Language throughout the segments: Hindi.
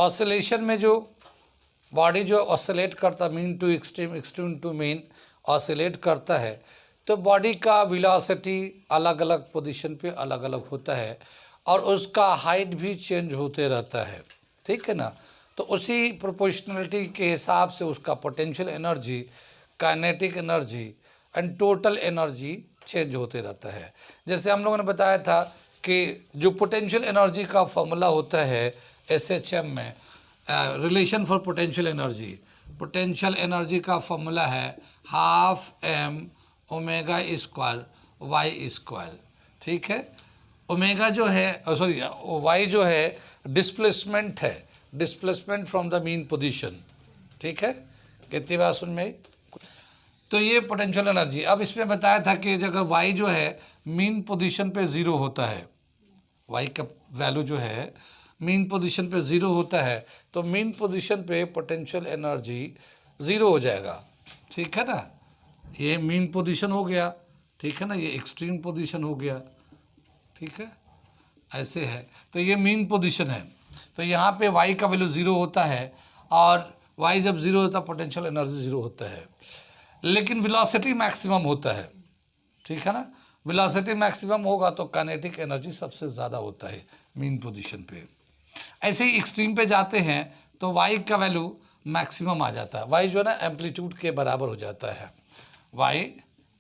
ऑसिलेशन में जो बॉडी जो ऑसिलेट करता, mean to extreme, extreme to mean oscillate करता है, तो बॉडी का वेलोसिटी अलग अलग पोजीशन पे अलग अलग होता है और उसका हाइट भी चेंज होते रहता है, ठीक है ना। तो उसी प्रोपोर्शनलिटी के हिसाब से उसका potential energy, kinetic energy and total energy change होते रहता है। जैसे हम लोगों ने बताया था कि जो पोटेंशियल एनर्जी का फॉर्मूला होता है SHM में, relation for potential energy, potential energy का फॉर्मूला है ½ ओमेगा स्क्वायर वाई स्क्वायर, ठीक है। ओमेगा जो है, सॉरी वाई जो है डिस्प्लेसमेंट है, displacement from the mean position, ठीक है। कितनी बात सुन में, तो ये पोटेंशियल एनर्जी। अब इसमें बताया था कि अगर वाई जो है मीन पोजीशन पे ज़ीरो होता है, वाई का वैल्यू जो है मीन पोजीशन पे ज़ीरो होता है, तो मीन पोजीशन पे पोटेंशियल एनर्जी ज़ीरो हो जाएगा, ठीक है ना। ये मीन पोजीशन हो गया, ठीक है ना, ये एक्सट्रीम पोजीशन हो गया, ठीक है, ऐसे है। तो ये मीन पोजीशन है, तो यहाँ पे वाई का वैल्यू ज़ीरो होता है और वाई जब ज़ीरो होता है पोटेंशियल एनर्जी ज़ीरो होता है, लेकिन वेलोसिटी मैक्सिमम होता है, ठीक है ना। वेलोसिटी मैक्सिमम होगा तो काइनेटिक एनर्जी सबसे ज़्यादा होता है मीन पोजीशन पे। ऐसे ही एक्सट्रीम पे जाते हैं तो वाई का वैल्यू मैक्सिमम आ जाता है, वाई जो है ना एम्पलीट्यूड के बराबर हो जाता है, वाई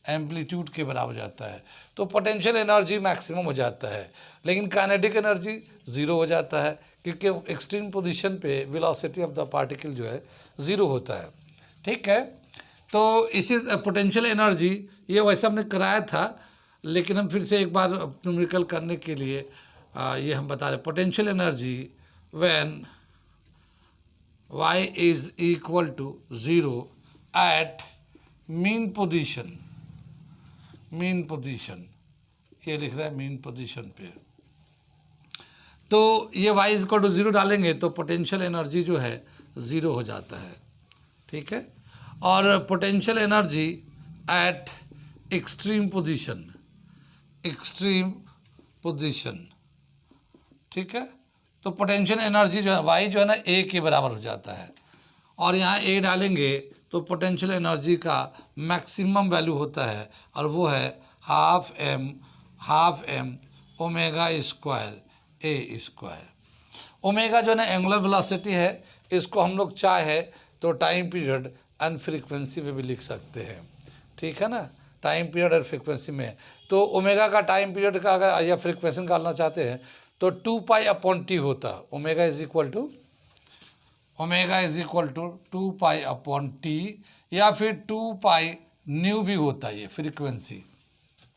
एम्पलीट्यूड के बराबर हो जाता है, तो पोटेंशियल एनर्जी मैक्सिमम हो जाता है, लेकिन काइनेटिक एनर्जी ज़ीरो हो जाता है, क्योंकि एक्सट्रीम पोजीशन पे वेलोसिटी ऑफ द पार्टिकल जो है ज़ीरो होता है, ठीक है। तो इसी पोटेंशियल एनर्जी ये वैसे हमने कराया था, लेकिन हम फिर से एक बार न्यूमेरिकल करने के लिए ये हम बता रहे, potential energy when y is equal to 0 at mean position, mean position ये लिख रहा है मीन पोजीशन पे, तो ये y इज इक्वल टू 0 डालेंगे तो पोटेंशियल एनर्जी जो है 0 हो जाता है, ठीक है। और potential energy at extreme position, extreme position, ठीक है, तो पोटेंशियल एनर्जी जो है y जो है ना a के बराबर हो जाता है, और यहाँ a डालेंगे तो पोटेंशियल एनर्जी का मैक्सिमम वैल्यू होता है और वो है half m omega square a square. Omega जो है ना एंगुलर वेलोसिटी है, इसको हम लोग चाहे तो टाइम पीरियड एंड फ्रीक्वेंसी में भी लिख सकते हैं, ठीक है ना, टाइम पीरियड और फ्रीक्वेंसी में। तो ओमेगा का टाइम पीरियड का अगर या फ्रीक्वेंसी निकालना चाहते हैं तो 2π/T होता, omega is equal to 2π/T या फिर 2π भी होता है ये फ्रीक्वेंसी,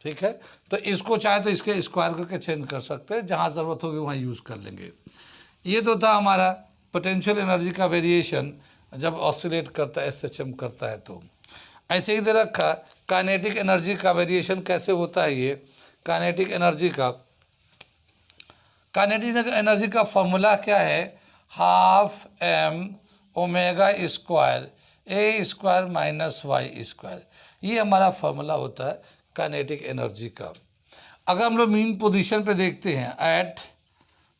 ठीक है। तो इसको चाहे तो इसके स्क्वायर करके चेंज कर सकते हैं, जहाँ ज़रूरत होगी वहाँ यूज़ कर लेंगे। ये तो था हमारा पोटेंशियल एनर्जी का वेरिएशन जब ऑसिलेट करता है, SHM करता है। तो ऐसे ही दे रखा काइनेटिक एनर्जी का वेरिएशन कैसे होता है। ये काइनेटिक एनर्जी का फॉर्मूला क्या है, ½ omega square a square minus Y square, ये हमारा फॉर्मूला होता है काइनेटिक एनर्जी का। अगर हम लोग मीन पोजीशन पे देखते हैं, एट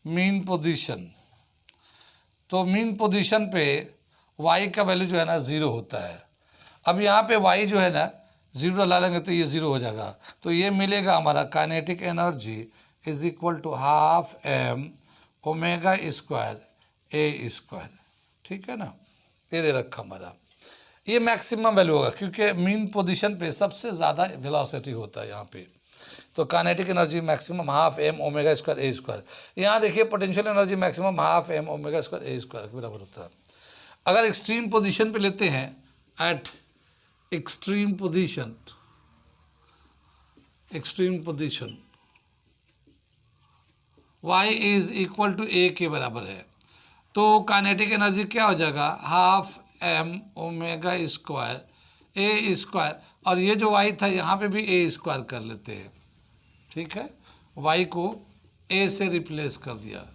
मीन पोजीशन, तो मीन पोजीशन पे y का वैल्यू जो है ना 0 होता है। अब यहाँ पे y जो है ना 0 डाला लेंगे तो ये 0 हो जाएगा, तो ये मिलेगा हमारा kinetic energy is equal to ½ omega square a square, ठीक है ना। ये दे रखा हमारा, ये मैक्सिमम वैल्यू होगा क्योंकि मीन पोजीशन पे सबसे ज़्यादा वेलोसिटी होता है यहाँ पे। तो kinetic energy maximum ½ omega square a square. यहाँ देखिए potential energy maximum ½ omega square a square के बराबर होता है। अगर एक्सट्रीम पोजीशन पे लेते हैं, at extreme position y is equal to a के बराबर है, तो काइनेटिक एनर्जी क्या हो जाएगा, ½ ओमेगा स्क्वायर a स्क्वायर, और ये जो y था यहाँ पे भी a स्क्वायर कर लेते हैं, ठीक है, y को a से रिप्लेस कर दिया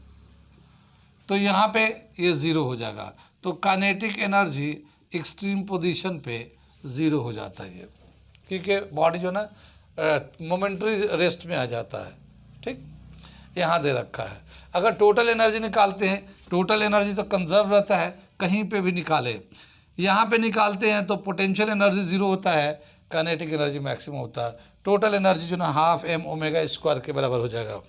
तो यहाँ पे ये 0 हो जाएगा। तो काइनेटिक एनर्जी एक्सट्रीम पोजीशन पे 0 हो जाता है ये, क्योंकि बॉडी जो ना मोमेंट्री रेस्ट में आ जाता है, ठीक, यहाँ दे रखा है। अगर टोटल एनर्जी निकालते हैं टोटल एनर्जी तो कंजर्व रहता है, कहीं पे भी निकाले, यहाँ पे निकालते हैं तो पोटेंशियल एनर्जी जीरो होता है, काइनेटिक एनर्जी मैक्सिमम होता है। टोटल एनर्जी जो ना हाफ एम ओमेगा स्क्वायर के बराबर हो जाएगा।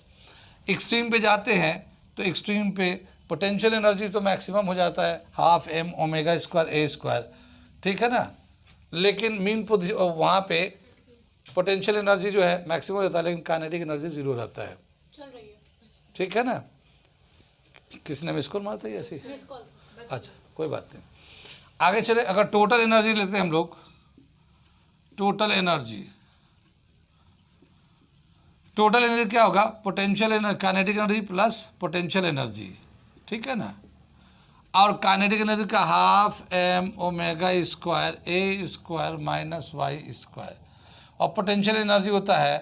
एक्सट्रीम पे जाते हैं तो एक्सट्रीम पे पोटेंशियल एनर्जी तो मैक्सिमम हो जाता है हाफ एम ओमेगा स्क्वायर ए स्क्वायर, ठीक है ना। लेकिन मीन पोजीशन वहाँ पे पोटेंशियल एनर्जी जो है मैक्सिमम हो जाता है, लेकिन काइनेटिक एनर्जी जीरो रहता है, ठीक है ना। किसी ने मिस कॉल मारता है ऐसी? अच्छा कोई बात नहीं, आगे चले। अगर टोटल एनर्जी लेते हैं हम लोग, टोटल एनर्जी क्या होगा? Potential energy, kinetic energy plus potential energy, ठीक है ना। और काइनेटिक एनर्जी का हाफ एम ओमेगा स्क्वायर ए स्क्वायर माइनस वाई स्क्वायर, और पोटेंशियल एनर्जी होता है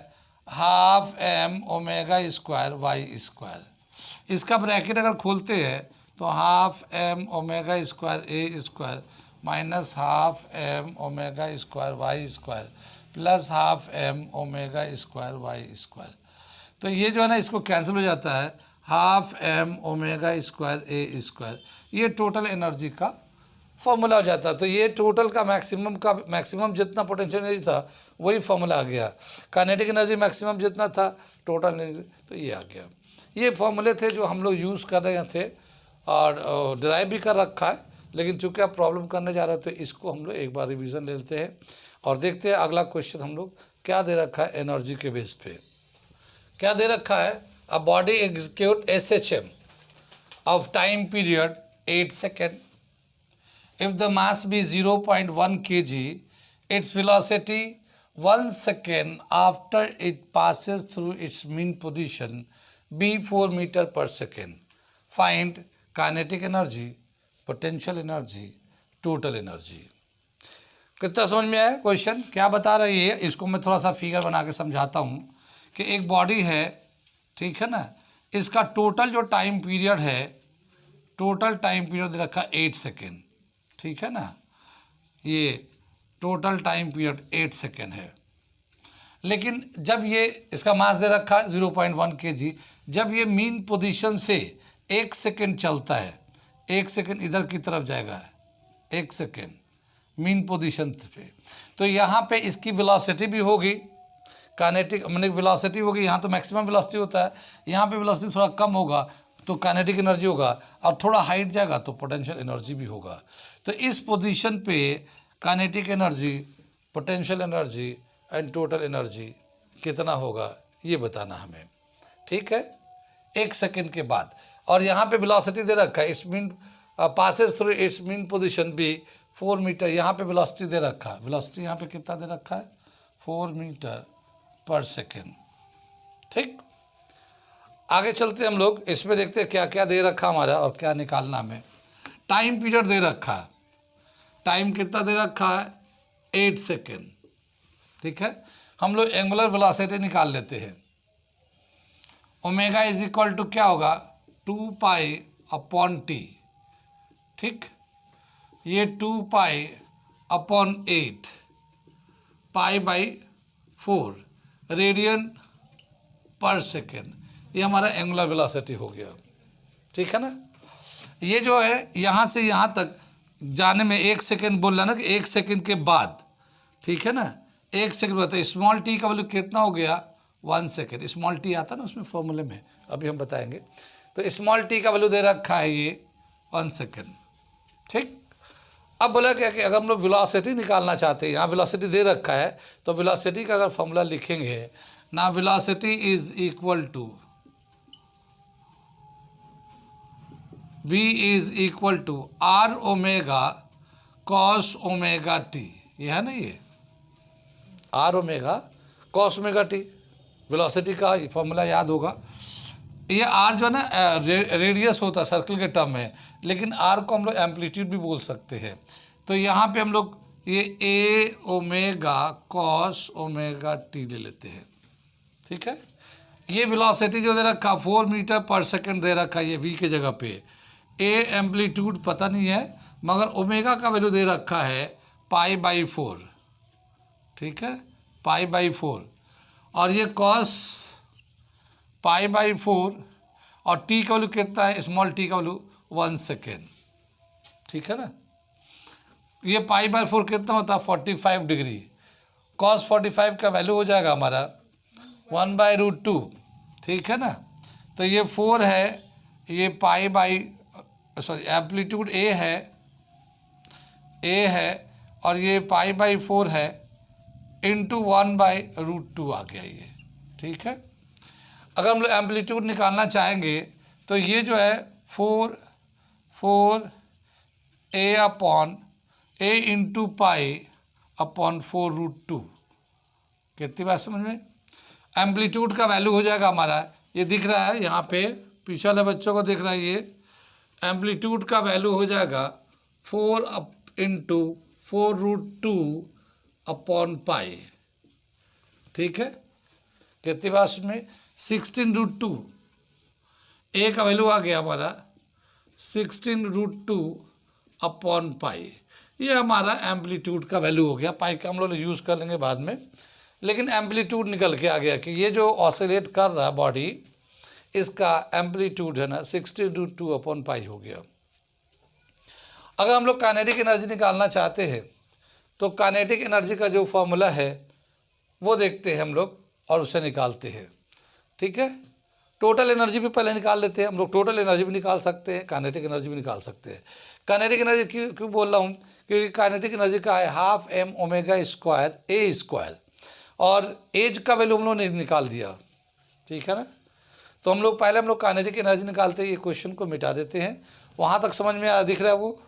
half M omega square Y square. इसका ब्रैकेट अगर खोलते हैं तो हाफ एम ओमेगा स्क्वायर ए square minus half M omega square Y square plus half M omega square Y square. तो ये जो है ना इसको कैंसिल हो जाता है, हाफ एम ओमेगा स्क्वायर ए स्क्वायर, ये टोटल एनर्जी का फॉर्मूला हो जाता है। तो ये टोटल का मैक्सिमम जितना पोटेंशियल एनर्जी था वही फॉर्मूला आ गया। काइनेटिक एनर्जी मैक्सिमम जितना था टोटल एनर्जी, तो ये आ गया। ये फॉर्मूले थे जो हम लोग यूज़ कर रहे थे और डिराइव भी कर रखा है, लेकिन चूँकि आप प्रॉब्लम करने जा रहे थे इसको हम लोग एक बार रिवीजन ले लेते हैं और देखते हैं अगला क्वेश्चन हम लोग क्या दे रखा है एनर्जी के बेस पे। क्या दे रखा है? A body execute SHM of time period 8 second. If the mass be 0.1 kg, its velocity 1 second after it passes through its mean position be 4 meter per second. Find kinetic energy, potential energy, total energy. कितना समझ में आया क्वेश्चन? क्या बता रही है इसको मैं थोड़ा सा फिगर बना के समझाता हूँ कि एक बॉडी है, ठीक है ना, इसका टोटल जो टाइम पीरियड है, टोटल टाइम पीरियड दे रखा 8 सेकेंड, ठीक है ना। ये टोटल टाइम पीरियड 8 सेकेंड है, लेकिन जब ये इसका मास दे रखा है 0.1 kg, जब ये मीन पोजीशन से 1 सेकेंड चलता है, 1 सेकेंड इधर की तरफ जाएगा, 1 सेकेंड मीन पोजीशन पे, तो यहाँ पे इसकी वेलोसिटी भी होगी, काइनेटिक मतलब वेलोसिटी होगी। यहाँ तो मैक्सिमम वेलोसिटी होता है, यहाँ पे वेलोसिटी थोड़ा कम होगा तो काइनेटिक एनर्जी होगा, और थोड़ा हाइट जाएगा तो पोटेंशियल एनर्जी भी होगा। तो इस पोजीशन पे kinetic energy, potential energy and total energy कितना होगा ये बताना हमें, ठीक है, 1 सेकेंड के बाद। और यहाँ पे वेलोसिटी दे रखा है, it's mean passes through it's mean position भी 4 मीटर, यहाँ पे वेलोसिटी दे रखा है, वेलोसिटी यहाँ पे कितना दे रखा है 4 मीटर पर सेकेंड, ठीक। आगे चलते हम लोग, इसमें देखते हैं क्या क्या दे रखा हमारा और क्या निकालना हमें। टाइम पीरियड दे रखा है, टाइम कितना दे रखा है 8 सेकेंड, ठीक है। हम लोग एंगुलर वेलोसिटी निकाल लेते हैं। ओमेगा इज इक्वल टू क्या होगा 2 पाई अपॉन टी, ठीक। ये 2 pi upon 8 pi by 4 radian पर सेकेंड, ये हमारा एंगुलर वेलोसिटी हो गया, ठीक है ना। ये जो है यहाँ से यहाँ तक जाने में 1 सेकेंड बोल रहा ना कि 1 सेकेंड के बाद, ठीक है ना, 1 सेकेंड बाद। तो स्मॉल टी का वैल्यू कितना हो गया 1 सेकेंड, स्मॉल टी आता ना उसमें फॉर्मूले में, अभी हम बताएंगे। तो स्मॉल टी का वैल्यू दे रखा है ये 1 सेकेंड, ठीक। अब बोला क्या कि अगर हम लोग वेलोसिटी निकालना चाहते हैं, यहाँ वेलोसिटी दे रखा है, तो वेलोसिटी का अगर फॉर्मूला लिखेंगे ना, velocity is equal to V is equal to R omega cos omega T, ये है ना, ये R omega cos omega T velocity का फॉर्मूला याद होगा। ये R जो है ना रेडियस होता है सर्कल के टर्म में, लेकिन R को हम लोग एम्पलीट्यूड भी बोल सकते हैं। तो यहाँ पे हम लोग ये A omega cos omega T ले लेते हैं, ठीक है। ये वेलोसिटी जो दे रखा 4 मीटर पर सेकेंड दे रखा है, ये V की जगह पे। ए एम्पलीट्यूड पता नहीं है, मगर ओमेगा का वैल्यू दे रखा है पाई बाई 4, ठीक है, पाई बाई 4। और ये कॉस पाई बाई 4, और टी का वैल्यू कितना है, स्मॉल टी का वैल्यू 1 सेकेंड। ठीक है ना। ये π/4 कितना होता है 45 डिग्री। cos 45 का वैल्यू हो जाएगा हमारा 1/√2। ठीक है ना। तो ये 4 है, ये एम्पलीट्यूड ए है और ये π/4 है इंटू 1/√2 आ गया ये। ठीक है। अगर हम लोग एम्पलीट्यूड निकालना चाहेंगे तो ये जो है 4 a इंटू π/4√2। कितनी बात समझ में। एम्पलीट्यूड का वैल्यू हो जाएगा हमारा, ये दिख रहा है यहाँ पे, पीछे वाले बच्चों को दिख रहा है, ये एम्पलीट्यूड का वैल्यू हो जाएगा 4 इंटू 4√2/π। ठीक है। कितनी बात में 16√2। ए का वैल्यू आ गया हमारा 16√2/π। ये हमारा एम्पलीट्यूड का वैल्यू हो गया। पाई का हम लोग यूज़ कर लेंगे बाद में, लेकिन एम्पलीट्यूड निकल के आ गया कि ये जो ऑसिलेट कर रहा है बॉडी, इसका एम्पलीट्यूड है ना 16√2/π हो गया। अगर हम लोग काइनेटिक एनर्जी निकालना चाहते हैं तो काइनेटिक एनर्जी का जो फॉर्मूला है वो देखते हैं हम लोग और उसे निकालते हैं। ठीक है। टोटल एनर्जी भी पहले निकाल लेते हैं हम लोग। टोटल एनर्जी भी निकाल सकते हैं, काइनेटिक एनर्जी भी निकाल सकते हैं। काइनेटिक एनर्जी क्यों बोल रहा हूँ, क्योंकि काइनेटिक एनर्जी का है 12 m ω² और एज का वैल्यू हम लोग ने निकाल दिया। ठीक है ना। तो हम लोग पहले काइनेटिक एनर्जी निकालते हैं, ये क्वेश्चन को मिटा देते हैं। वहाँ तक समझ में आ दिख रहा है वो।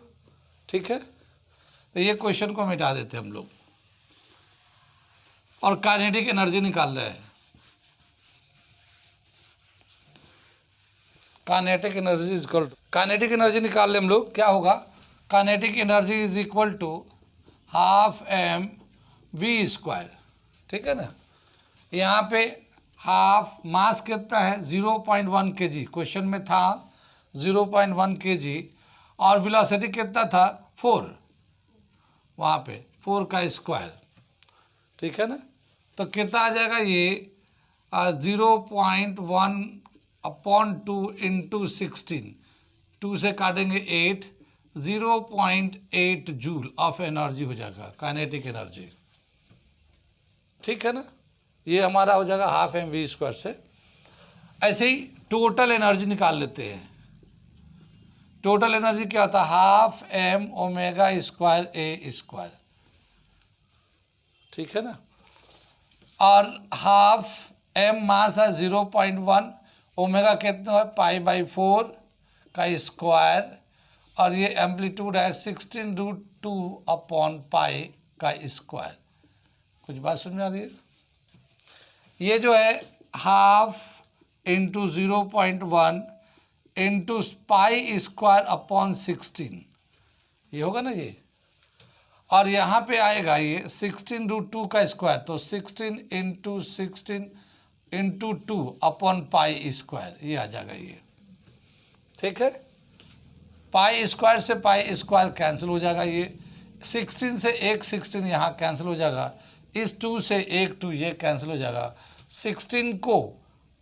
ठीक है। तो ये क्वेश्चन को मिटा देते हैं हम लोग और काइनेटिक एनर्जी निकाल रहे हैं। Kinetic energy is equal to, kinetic energy निकाल ले हम लोग, क्या होगा, kinetic energy is equal to 12 mv²। ठीक है ना। यहाँ पे हाफ मास कितना है 0.1 kg, क्वेश्चन में था 0.1 kg और वेलोसिटी कितना था 4, वहाँ पे 4 का स्क्वायर। ठीक है ना। तो कितना आ जाएगा ये 0.1/2 इंटू 16, 2 से काटेंगे 8, 0.8 जूल ऑफ एनर्जी हो जाएगा काइनेटिक एनर्जी। ठीक है ना। ये हमारा हो जाएगा 12 mv² से। ऐसे ही टोटल एनर्जी निकाल लेते हैं। टोटल एनर्जी क्या होता है 12 mω²A²। ठीक है ना। और 12 m मास है 0.1, ओमेगा कितना है π/4 का स्क्वायर और ये एम्पलीट्यूड है 16√2/π का स्क्वायर। कुछ बात समझ में आ रही है। ये जो है 12 इंटू 0.1 इंटू π²/16, ये होगा ना ये, और यहाँ पे आएगा ये 16√2 का स्क्वायर, तो 16 इंटू 16 इंटू 2/π², ये आ जाएगा ये। ठीक है। π² से π² कैंसिल हो जाएगा, ये 16 से एक 16 यहाँ कैंसिल हो जाएगा, इस 2 से एक 2 ये कैंसिल हो जाएगा। 16 को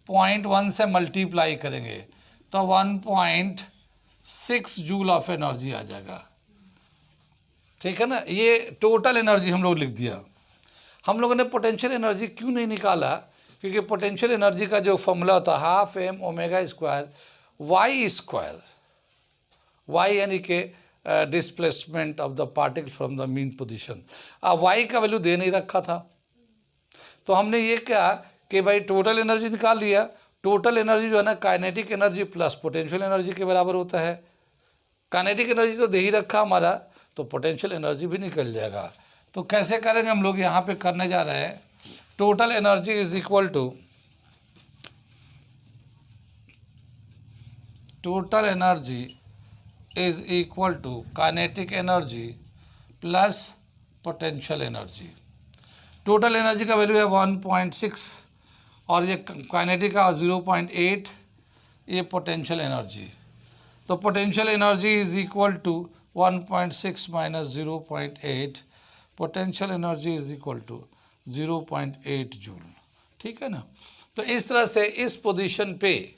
0.1 से मल्टीप्लाई करेंगे तो 1.6 जूल ऑफ एनर्जी आ जाएगा। ठीक है ना। ये टोटल एनर्जी हम लोग लिख दिया। हम लोगों ने पोटेंशियल एनर्जी क्यों नहीं निकाला, क्योंकि पोटेंशियल एनर्जी का जो फॉर्मूला होता है 12 mω² y², y यानी कि displacement of the particle from the mean position. अब y का वैल्यू दे नहीं रखा था, तो हमने ये क्या कि भाई टोटल एनर्जी निकाल लिया। टोटल एनर्जी जो है ना kinetic energy plus potential energy के बराबर होता है। काइनेटिक एनर्जी तो दे ही रखा हमारा, तो पोटेंशियल एनर्जी भी निकल जाएगा। तो कैसे करेंगे हम लोग, यहाँ पे करने जा रहे हैं total energy is equal to, total energy is equal to kinetic energy plus potential energy. Total energy का वैल्यू है 1.6 और ये काइनेटिक का 0.8, ये पोटेंशियल एनर्जी। तो potential energy is equal to 1.6 minus 0.8, potential energy is equal to 0.8 joule. ठीक है ना। तो इस तरह से इस पोजीशन पे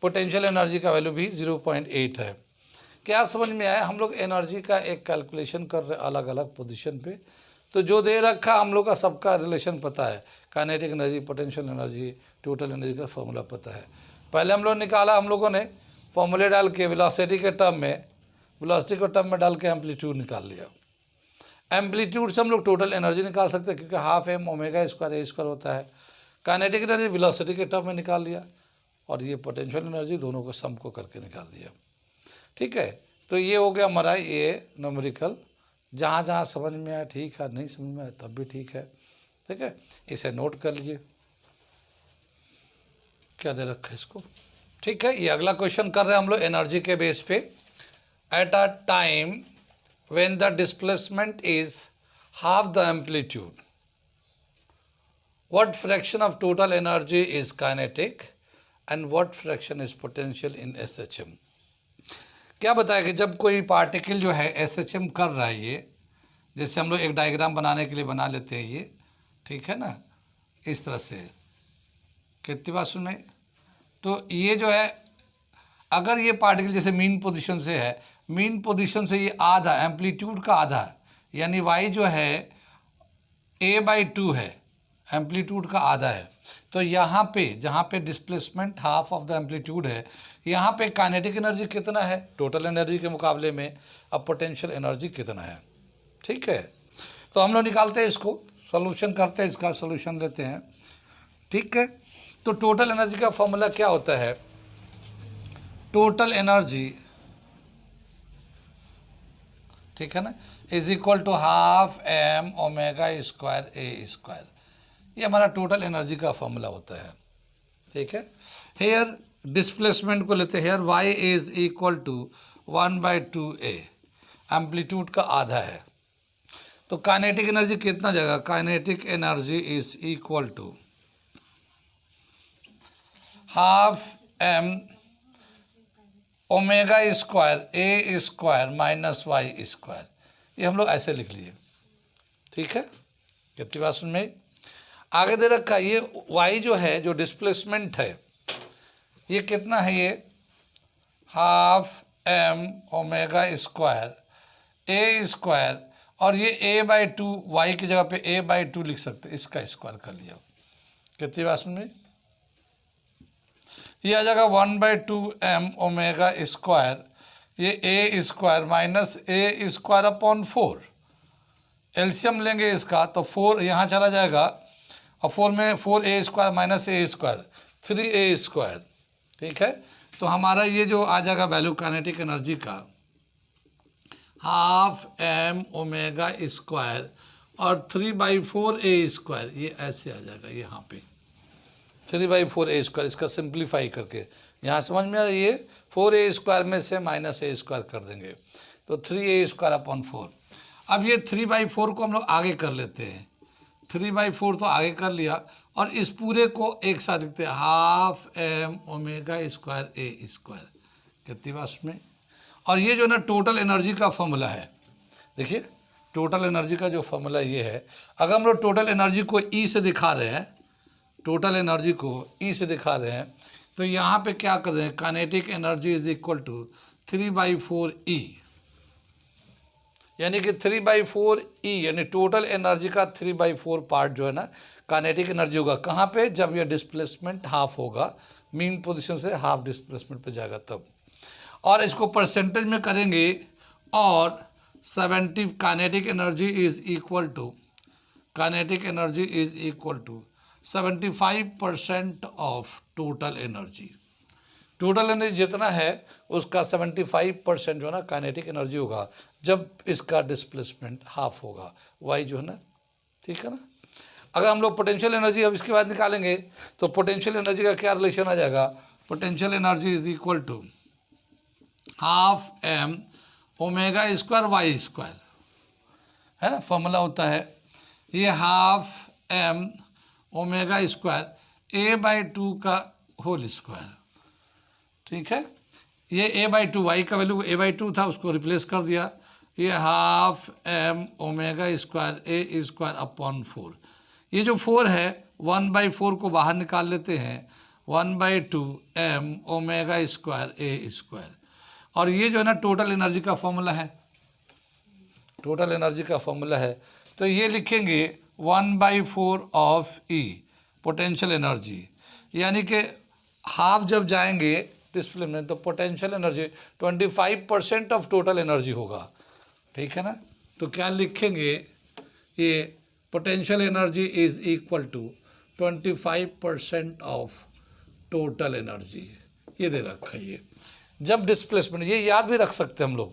पोटेंशियल एनर्जी का वैल्यू भी 0.8 है। क्या समझ में आया? हम लोग एनर्जी का एक कैलकुलेशन कर रहे हैं अलग अलग पोजीशन पे। तो जो दे रखा हम लोग का सबका रिलेशन पता है, kinetic energy, potential energy, total energy का फॉर्मूला पता है। पहले हम लोग निकाला, हम लोगों ने फॉर्मूले डाल के वेलोसिटी के टर्म में, वेलोसिटी के टर्म में डाल के एम्पलीट्यूड निकाल लिया। एम्पलीट्यूड से हम लोग टोटल एनर्जी निकाल सकते हैं, क्योंकि हाफ एम ओमेगा स्क्वायर ए स्क्वायर होता है। काइनेटिक एनर्जी वेलोसिटी के टर्म में निकाल लिया, और ये पोटेंशियल एनर्जी, दोनों को सम को करके निकाल दिया। ठीक है, तो ये हो गया हमारा ये न्यूमेरिकल। जहाँ जहाँ समझ में आया ठीक है, नहीं समझ में आया तब भी ठीक है। ठीक है, इसे नोट कर लीजिए, क्या दे रखा है इसको। ठीक है, ये अगला क्वेश्चन कर रहे हैं हम लोग एनर्जी के बेस पे। At a time when the displacement is half the amplitude, what fraction of total energy is kinetic and what fraction is potential in SHM। क्या बताया कि जब कोई पार्टिकल जो है SHM कर रहा है, ये जैसे हम लोग एक डायग्राम बनाने के लिए बना लेते हैं ये, ठीक है ना, इस तरह से। कितनी बात सुन में, तो ये जो है, अगर ये पार्टिकल जैसे मीन पोजीशन से है, मीन पोजीशन से ये आधा एम्पलीट्यूड का आधा, यानी y जो है a/2 है, एम्पलीट्यूड का आधा है। तो यहाँ पे जहाँ पे displacement half of the amplitude है, यहाँ पे काइनेटिक एनर्जी कितना है टोटल एनर्जी के मुकाबले में, अब पोटेंशियल एनर्जी कितना है। ठीक है, तो हम लोग निकालते हैं इसको, सॉल्यूशन करते हैं, इसका सॉल्यूशन लेते हैं। ठीक है, तो टोटल एनर्जी का फॉर्मूला क्या होता है? टोटल एनर्जी, ठीक है ना, is equal to half M omega square A square. ये हमारा टोटल एनर्जी का फॉर्मूला होता है। ठीक है, हेयर डिस्प्लेसमेंट को लेते हैं, here y is equal to 1/2a, amplitude का आधा है। तो काइनेटिक एनर्जी कितना जाएगा? Kinetic energy is equal to half M omega square A square minus Y square. ये हम लोग ऐसे लिख लिए। ठीक है, कितनी बात सुन में, आगे दे रखा ये y जो है, जो डिस्प्लेसमेंट है, ये कितना है? ये हाफ एम ओमेगा स्क्वायर ए स्क्वायर, और ये a/2, y की जगह पे a/2 लिख सकते, इसका स्क्वायर कर लिया। कितनी बात सुन में, ये आ जाएगा 1/2 एम ओमेगा स्क्वायर, ये a square minus a square upon 4। LCM लेंगे इसका तो 4 यहाँ चला जाएगा, और 4 में 4a square minus a square 3a square. ठीक है, तो हमारा ये जो आ जाएगा वैल्यू काइनेटिक एनर्जी का, हाफ एम ओमेगा स्क्वायर और 3/4a स्क्वायर, ये ऐसे आ जाएगा यहाँ पे 3/4a स्क्वायर। इसका सिंप्लीफाई करके यहाँ समझ में आ रही है, 4a स्क्वायर में से माइनस a स्क्वायर कर देंगे तो 3a स्क्वायर अपॉन 4। अब ये 3/4 को हम लोग आगे कर लेते हैं, 3/4 तो आगे कर लिया, और इस पूरे को एक साथ लिखते हैं, हाफ एम ओमेगा स्क्वायर ए स्क्वायर। कितनी बात में, और ये जो ना टोटल एनर्जी का फॉर्मूला है, देखिए टोटल एनर्जी का जो फॉर्मूला ये है। अगर हम लोग टोटल एनर्जी को ई से दिखा रहे हैं, टोटल एनर्जी को ई से दिखा रहे हैं, तो यहाँ पे क्या कर रहे हैं, kinetic energy is equal to 3/4 E, यानी कि 3/4 ई, यानी टोटल एनर्जी का 3/4 पार्ट जो है ना काइनेटिक एनर्जी होगा। कहाँ पे? जब ये डिस्प्लेसमेंट हाफ होगा, मीन पोजीशन से हाफ डिस्प्लेसमेंट पे जाएगा तब। और इसको परसेंटेज में करेंगे, और 70 kinetic energy is equal to, kinetic energy is equal to 75% of total energy. Total energy जितना है उसका 75% जो है ना काइनेटिक एनर्जी होगा, जब इसका डिस्प्लेसमेंट हाफ होगा, वाई जो है ना। ठीक है ना, अगर हम लोग पोटेंशियल एनर्जी अब इसके बाद निकालेंगे, तो पोटेंशियल एनर्जी का क्या रिलेशन आ जाएगा? Potential energy is equal to half M omega square Y square, है ना, फॉर्मूला होता है ये half M omega square a/2 का होल स्क्वायर। ठीक है, ये a/2 वाई का वैल्यू a/2 था, उसको रिप्लेस कर दिया, ये हाफ एम ओमेगा स्क्वायर ए स्क्वायर अपॉन 4। ये जो 4 है 1/4 को बाहर निकाल लेते हैं, 1/2 एम ओमेगा स्क्वायर ए स्क्वायर और ये जो है ना टोटल एनर्जी का फॉर्मूला है, टोटल एनर्जी का फॉर्मूला है। तो ये लिखेंगे 1/4 ऑफ ई पोटेंशियल एनर्जी, यानी कि हाफ जब जाएंगे डिस्प्लेसमेंट तो potential energy 25% of total energy होगा, ठीक है ना। तो क्या लिखेंगे, ये potential energy is equal to 25% of total energy, ये दे रखा है। ये जब डिस्प्लेसमेंट, ये याद भी रख सकते हैं हम लोग,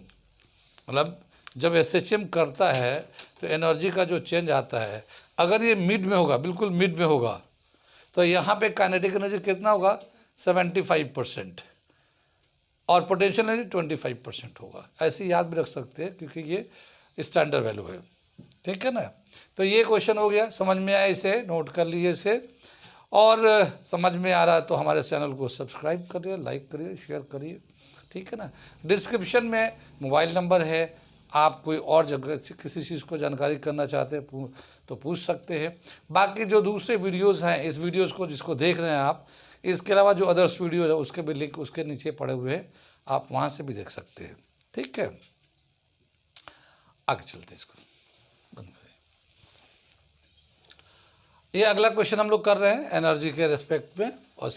मतलब जब एसएचएम करता है तो एनर्जी का जो चेंज आता है, अगर ये मिड में होगा, बिल्कुल मिड में होगा, तो यहाँ पे काइनेटिक एनर्जी कितना होगा 75% और पोटेंशियल एनर्जी 25% होगा। ऐसे याद भी रख सकते हैं क्योंकि ये स्टैंडर्ड वैल्यू है, ठीक है ना। तो ये क्वेश्चन हो गया, समझ में आया, इसे नोट कर लीजिए इसे, और समझ में आ रहा है तो हमारे चैनल को सब्सक्राइब करिए, लाइक करिए, शेयर करिए, ठीक है ना। डिस्क्रिप्शन में मोबाइल नंबर है, आप कोई और जगह से किसी चीज़ को जानकारी करना चाहते हैं तो पूछ सकते हैं। बाकी जो दूसरे वीडियोस हैं, इस वीडियोस को जिसको देख रहे हैं आप, इसके अलावा जो अदर्स वीडियो है उसके भी लिंक उसके नीचे पड़े हुए हैं, आप वहाँ से भी देख सकते हैं, ठीक है। आगे चलते इसको बंद करें। ये अगला क्वेश्चन हम लोग कर रहे हैं एनर्जी के रिस्पेक्ट में। और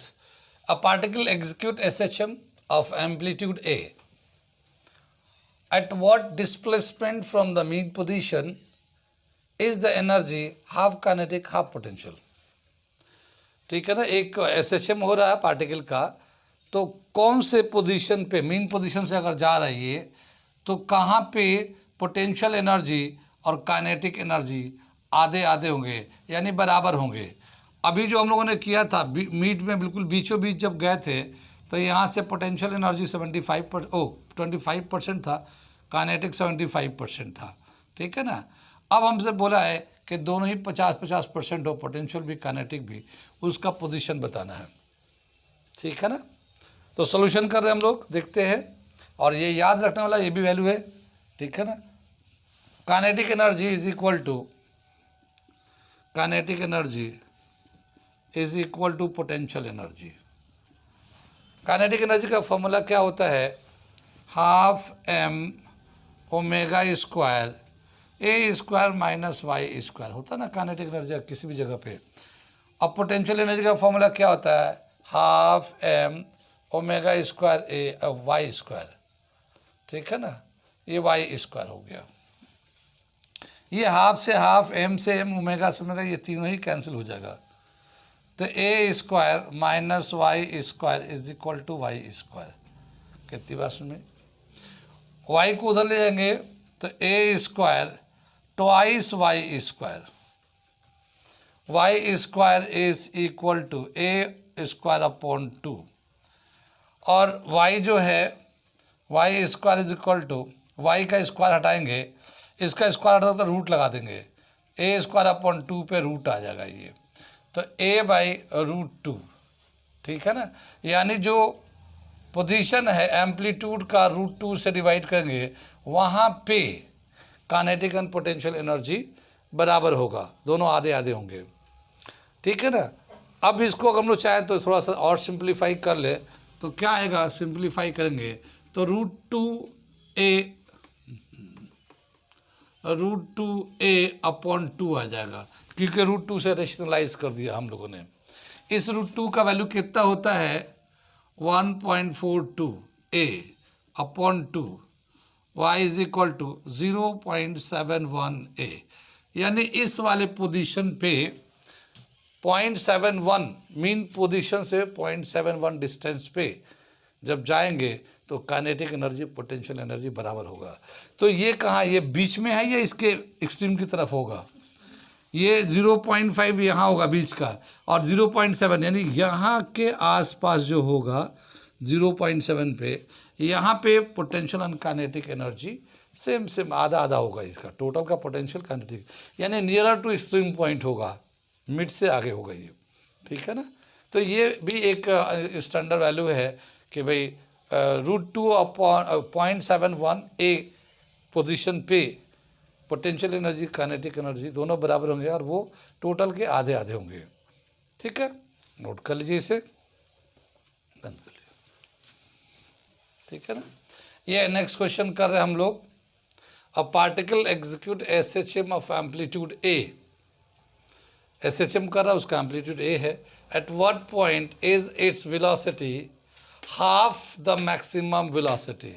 a particle execute SHM of amplitude A at what displacement from the mean position is the energy half kinetic half potential, ठीक है ना। एक एसएचएम हो रहा है पार्टिकल का, तो कौन से पोजीशन पे, मीन पोजीशन से अगर जा रही है तो कहाँ पे पोटेंशियल एनर्जी और काइनेटिक एनर्जी आधे आधे होंगे, यानी बराबर होंगे। अभी जो हम लोगों ने किया था मीड में बिल्कुल बीचों बीच जब गए थे तो यहाँ से पोटेंशियल एनर्जी 25% था, काइनेटिक 75% था, ठीक है ना। अब हमसे बोला है कि दोनों ही 50-50% हो, पोटेंशियल भी काइनेटिक भी, उसका पोजीशन बताना है, ठीक है ना। तो सॉल्यूशन कर रहे हैं हम लोग, देखते हैं। और ये याद रखने वाला ये भी वैल्यू है, ठीक है ना। Kinetic energy is equal to, kinetic energy is equal to potential energy. Kinetic energy का फॉर्मूला क्या होता है, हाफ एम ओमेगा स्क्वायर ए स्क्वायर माइनस वाई स्क्वायर होता है ना काइनेटिक एनर्जी किसी भी जगह पे। अब पोटेंशियल एनर्जी का फॉर्मूला क्या होता है, हाफ एम ओमेगा स्क्वायर ए वाई स्क्वायर, ठीक है ना। ये वाई स्क्वायर हो गया, ये हाफ से हाफ, एम से एम, ओमेगा से ओमेगा, ये तीनों ही कैंसिल हो जाएगा। तो a square minus Y square is equal to y square. कितनी बात सुनिए, वाई को उधर ले जाएंगे तो a square twice y square, Y square is equal to a square upon 2, और वाई जो है y square is equal to, y का स्क्वायर हटाएंगे, इसका स्क्वायर हटा तो रूट लगा देंगे, ए स्क्वायर अपॉन 2 पे रूट आ जाएगा ये, तो a बाई √2, ठीक है ना। यानी जो पोजीशन है एम्पलीट्यूड का √2 से डिवाइड करेंगे, वहाँ पे काइनेटिक एंड पोटेंशियल एनर्जी बराबर होगा, दोनों आधे आधे होंगे, ठीक है ना। अब इसको अगर हम लोग चाहें तो थोड़ा सा और सिंप्लीफाई कर ले तो क्या आएगा, सिंप्लीफाई करेंगे तो √2a अपॉन 2 आ जाएगा, क्योंकि √2 से रेशनलाइज कर दिया हम लोगों ने। इस √2 का वैल्यू कितना होता है 1.42 a upon 2, y is equal to 0.71 a, यानी इस वाले पोजीशन पे 0.71 मीन पोजीशन से 0.71 डिस्टेंस पे जब जाएंगे तो काइनेटिक एनर्जी पोटेंशियल एनर्जी बराबर होगा। तो ये कहाँ, ये बीच में है या इसके एक्सट्रीम की तरफ होगा, ये 0.5 यहाँ होगा बीच का, और 0.7 यानी यहाँ के आसपास जो होगा 0.7 पे, यहाँ पे potential and kinetic energy same आधा आधा होगा इसका, टोटल का पोटेंशियल काइनेटिक, यानी नियरर टू एक्सट्रीम पॉइंट होगा, मिड से आगे होगा ये, ठीक है ना। तो ये भी एक स्टैंडर्ड वैल्यू है कि भाई √2 अपॉन 0.71 ए पोजीशन पे पोटेंशियल एनर्जी काइनेटिक एनर्जी दोनों बराबर होंगे और वो टोटल के आधे आधे होंगे, ठीक है। नोट कर लीजिए इसे, बंद कर लीजिए, ठीक है ना। ये नेक्स्ट क्वेश्चन कर रहे हैं हम लोग। A particle execute SHM of amplitude A, SHM कर रहा है, उसका एम्पलीट्यूड A है। At what point is its velocity half the maximum velocity,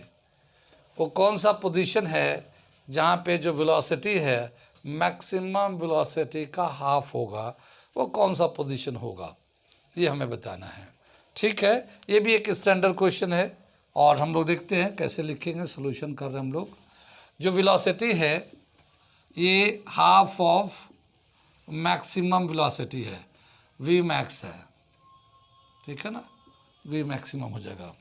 वो कौन सा पोजीशन है जहाँ पे जो वेलोसिटी है मैक्सिमम वेलोसिटी का हाफ होगा, वो कौन सा पोजीशन होगा, ये हमें बताना है। ठीक है, ये भी एक स्टैंडर्ड क्वेश्चन है और हम लोग देखते हैं कैसे लिखेंगे, सोल्यूशन कर रहे हैं हम लोग। जो वेलोसिटी है ये हाफ ऑफ मैक्सिमम वेलोसिटी है, V मैक्स है, ठीक है ना, V मैक्सिमम हो जाएगा।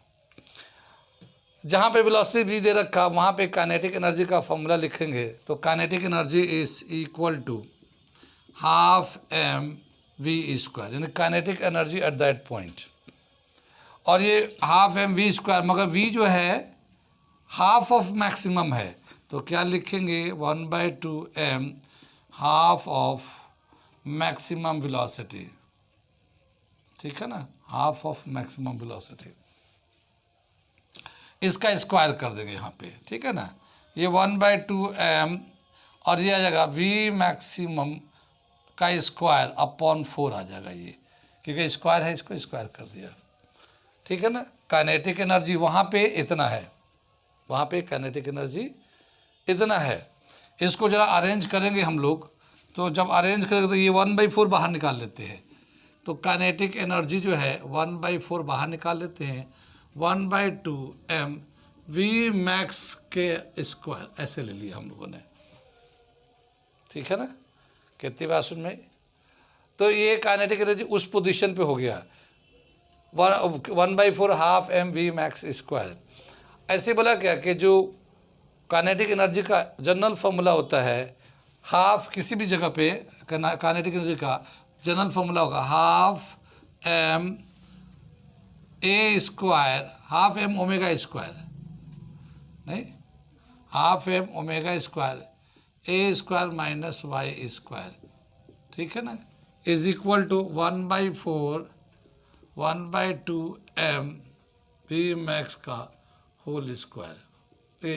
जहाँ पे वेलोसिटी V दे रखा वहाँ पे काइनेटिक एनर्जी का फॉर्मूला लिखेंगे, तो kinetic energy is equal to half mv², यानी kinetic energy at that point. और ये हाफ mv², मगर v जो है हाफ ऑफ मैक्सिमम है, तो क्या लिखेंगे 1/2 m half of maximum velocity, ठीक है ना, हाफ ऑफ मैक्सिमम वेलोसिटी, इसका स्क्वायर कर देंगे यहाँ पे, ठीक है ना। ये 1/2 m और ये आ जाएगा v मैक्सिमम का स्क्वायर अपॉन 4 आ जाएगा, ये क्योंकि स्क्वायर है, इसको स्क्वायर कर दिया, ठीक है ना। काइनेटिक एनर्जी वहाँ पे इतना है, वहाँ पे काइनेटिक एनर्जी इतना है। इसको जरा अरेंज करेंगे हम लोग, तो जब अरेंज करेंगे तो ये 1/4 बाहर निकाल लेते हैं, तो काइनेटिक एनर्जी जो है 1/4 बाहर निकाल लेते हैं, 1/2 m v मैक्स के स्क्वायर, ऐसे ले लिया हम लोगों ने, ठीक है ना। कितनी बात सुन में, तो ये काइनेटिक एनर्जी उस पोजीशन पे हो गया 1/4 half m v max square. ऐसे बोला क्या कि जो काइनेटिक एनर्जी का जनरल फॉर्मूला होता है, हाफ किसी भी जगह पे काइनेटिक एनर्जी का जनरल फॉर्मूला होगा half m a², half m ओमेगा², नहीं, half m ओमेगा² a² minus y², ठीक है ना, is equal to 1/4 1/2 m v max का होल स्क्वायर,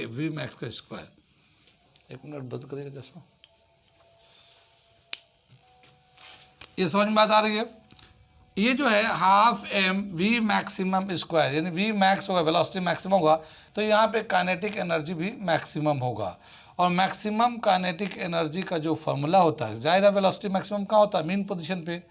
v मैक्स का स्क्वायर। एक मिनट बंद करेगा जैसा, ये समझ में बात आ रही है। ये जो है half m v maximum square, यानी v मैक्स होगा, वेलोसिटी मैक्सिमम होगा, तो यहाँ पे काइनेटिक एनर्जी भी मैक्सिमम होगा। और मैक्सिमम काइनेटिक एनर्जी का जो फॉर्मूला होता है, जाहिर है वेलोसिटी मैक्सिमम कहाँ होता है, मीन पोजीशन पे,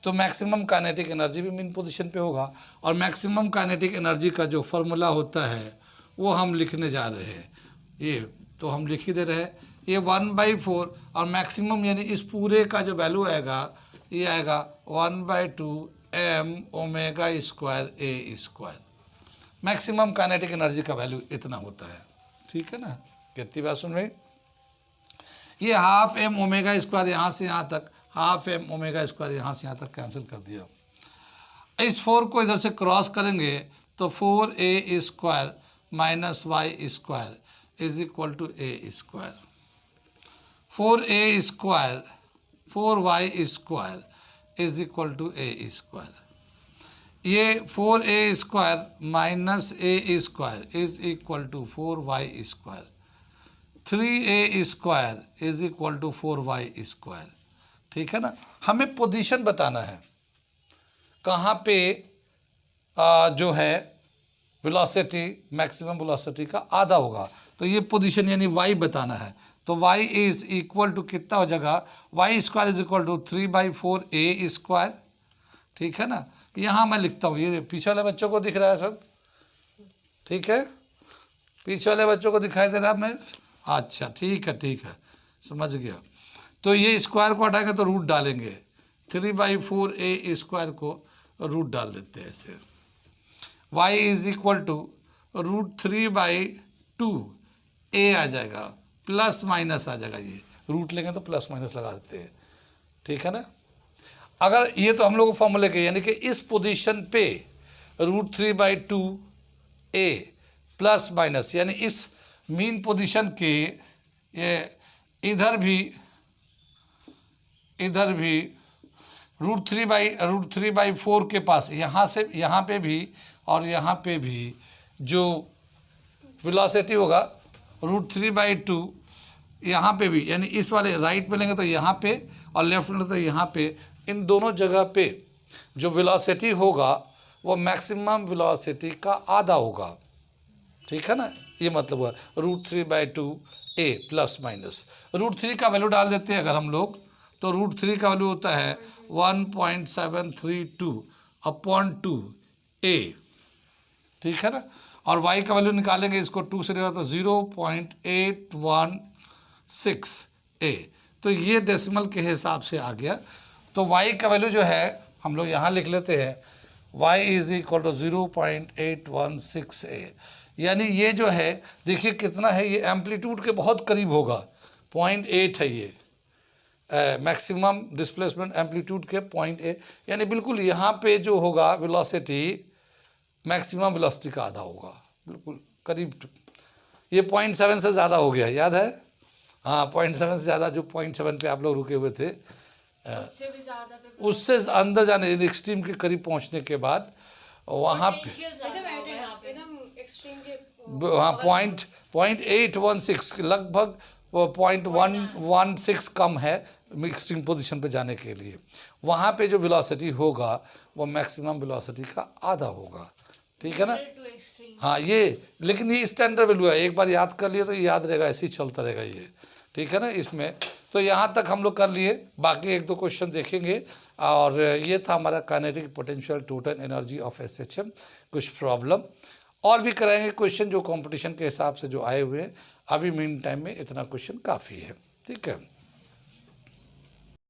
तो मैक्सिमम काइनेटिक एनर्जी भी मीन पोजीशन पे होगा। और मैक्सिमम काइनेटिक एनर्जी का जो फॉर्मूला होता है वो हम लिखने जा रहे हैं, ये तो हम लिख ही दे रहे हैं, ये 1/4 और मैक्सिमम यानी इस पूरे का जो वैल्यू आएगा ये आएगा 1/2 m ओमेगा² a²। Maximum kinetic energy का वैल्यू इतना होता है, ठीक है ना। कितनी बात सुन रहे, ये हाफ m ओमेगा² यहाँ से यहाँ तक, हाफ m ओमेगा² यहाँ से यहाँ तक कैंसिल कर दिया। इस 4 को इधर से क्रॉस करेंगे तो 4a² minus y² is equal to a², 4a² 4y² is equal to a²। ये 4a² minus a² is equal to 4y², 3a² is equal to 4y², ठीक है ना। हमें पोजीशन बताना है कहाँ पे जो है वेलोसिटी मैक्सिमम वेलोसिटी का आधा होगा, तो ये पोजीशन यानी y बताना है, तो y इज इक्वल टू कितना हो जाएगा, y² is equal to 3/4a², ठीक है ना। यहाँ मैं लिखता हूँ, ये पीछे वाले बच्चों को दिख रहा है सब, ठीक है, पीछे वाले बच्चों को दिखाई दे रहा है मैं, अच्छा ठीक है समझ गया। तो ये स्क्वायर को हटाएंगे तो रूट डालेंगे, 3/4a² को रूट डाल देते हैं ऐसे, y is equal to √3/2 a आ जाएगा, प्लस माइनस आ जाएगा, ये रूट लेंगे तो प्लस माइनस लगा देते हैं, ठीक है ना। अगर ये तो हम लोग फॉर्मूले के, यानी कि इस पोजीशन पे √3/2 a प्लस माइनस, यानी इस मीन पोजीशन के ये इधर भी √3/4 के पास, यहाँ से यहाँ पे भी और यहाँ पे भी जो वेलोसिटी होगा √3/2, यहाँ पे भी, यानी इस वाले राइट में लेंगे तो यहाँ पे और लेफ्ट में लेंगे तो यहाँ पे, इन दोनों जगह पे जो वेलोसिटी होगा वो मैक्सिमम वेलोसिटी का आधा होगा, ठीक है ना। ये मतलब हुआ √3/2 a प्लस माइनस। √3 का वैल्यू डाल देते हैं अगर हम लोग, तो √3 का वैल्यू होता है 1.732/2 a, ठीक है ना। और y का वैल्यू निकालेंगे, इसको 2 से डिवाइड तो 0.816 a, तो ये डेसिमल के हिसाब से आ गया। तो y का वैल्यू जो है हम लोग यहाँ लिख लेते हैं, y is equal to 0.816 a, यानी ये जो है देखिए कितना है, ये एम्पलीट्यूड के बहुत करीब होगा, 0.8 है ये मैक्सिमम डिस्प्लेसमेंट एम्पलीट्यूड के 0.8, यानी बिल्कुल यहाँ पे जो होगा वेलोसिटी मैक्सिमम वेलोसिटी का आधा होगा, बिल्कुल करीब। ये 0.7 से ज़्यादा हो गया, याद है, हाँ 0.7 से ज़्यादा, जो 0.7 पे आप लोग रुके हुए थे, उससे भी ज़्यादा पे उससे अंदर जाने एक्सट्रीम के करीब पहुँचने के बाद वहाँ पे हाँ 0.816 लगभग 0.116 कम है एक्सट्रीम पोजीशन पे जाने के लिए। वहाँ पे जो वेलोसिटी होगा वो मैक्सिमम वेलोसिटी का आधा होगा, ठीक है ना। हाँ ये, लेकिन ये स्टैंडर्ड वैल्यू है, एक बार याद कर लिए तो याद रहेगा, ऐसे ही चलता रहेगा ये, ठीक है ना। इसमें तो यहाँ तक हम लोग कर लिए, बाकी एक दो क्वेश्चन देखेंगे। और ये था हमारा kinetic potential total energy of SHM, कुछ प्रॉब्लम और भी कराएंगे क्वेश्चन जो कंपटीशन के हिसाब से जो आए हुए हैं। अभी मीन टाइम में इतना क्वेश्चन काफ़ी है, ठीक है।